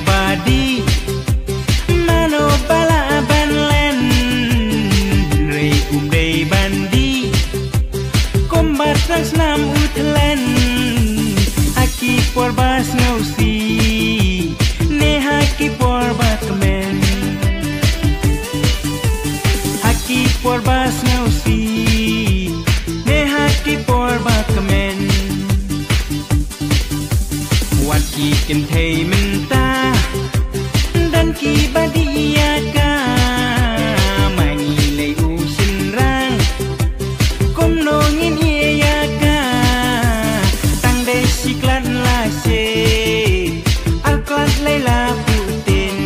Badi mano bala ban len rei umdei bandi kombat nam utlen aki por bas ngausi ne haki por batmen haki por bas ngausi ne haki por batmen waki ken thei minta dan ki badia ka mangi le u sin rang kom no ngin ia ka tang de siklan la se al klat le la putin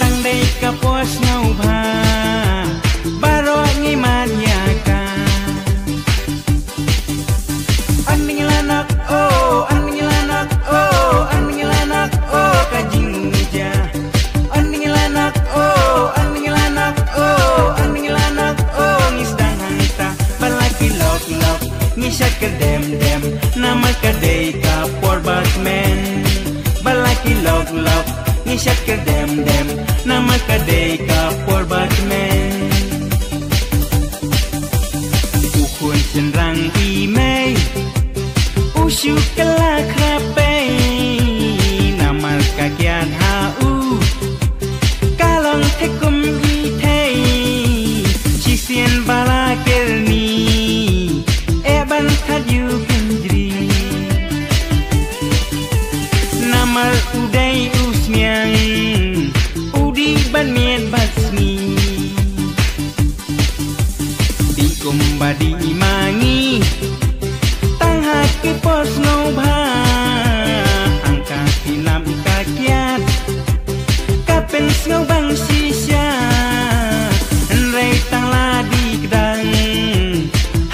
tang de ka pos ngau bha baro ngi man ya ka aning lanak oh aning lanak oh aning lanak oh kajing ja aning lanak oh aning lanak oh aning lanak oh ngisdang hanta balaki lok lok ngisat ke dem dem nama kadai ka por batman balaki lok lok ngisat ke dem dem nama kadai ka por batman ukun senrang imei usyuk kelak rapai namar kakian hau kalong tekum itei cisien bala kerni eban tadyu kendri namar udai usmiang udi banien basmi dikum badi imangi haki pos no bha angka kinam kakiat kapen snow bang sisya rei tang la di kedang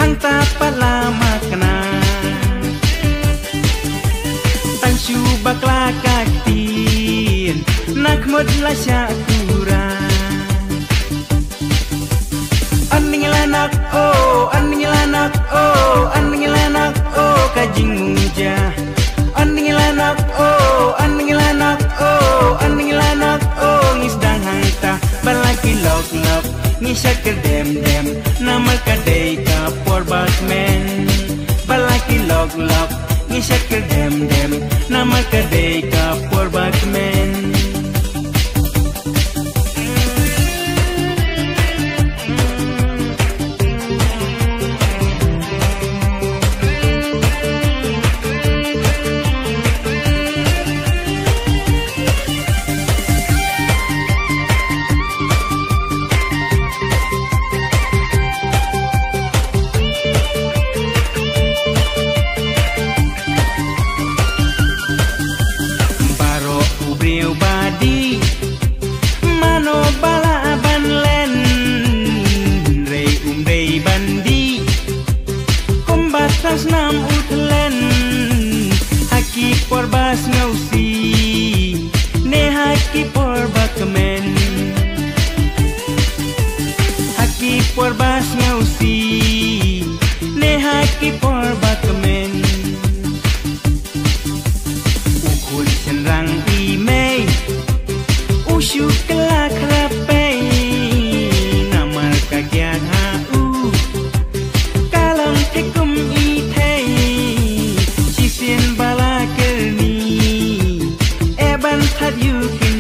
hang tapat lama kena tang shu bakla kaktin nak mod la syakura aning lanak oh aning lanak oh aning lanak oh kajing muja aning lanak oh aning lanak oh aning lanak oh ngisdang hanta balaki lok lok ngisat ke dem dem nama kadai ka por batman balaki lok lok ngisat ke dem dem nama kadai ka por batman badi mano bala ban len rei umdei bandi kombat nam utlen haki por bas ngausi ne haki por bakmen haki por bas ngausi ne haki por bakmen ukul senrang imei usyuk kelak rapai namar kakian hau kalong tekum itei cisien bala kerni eban tadyu kin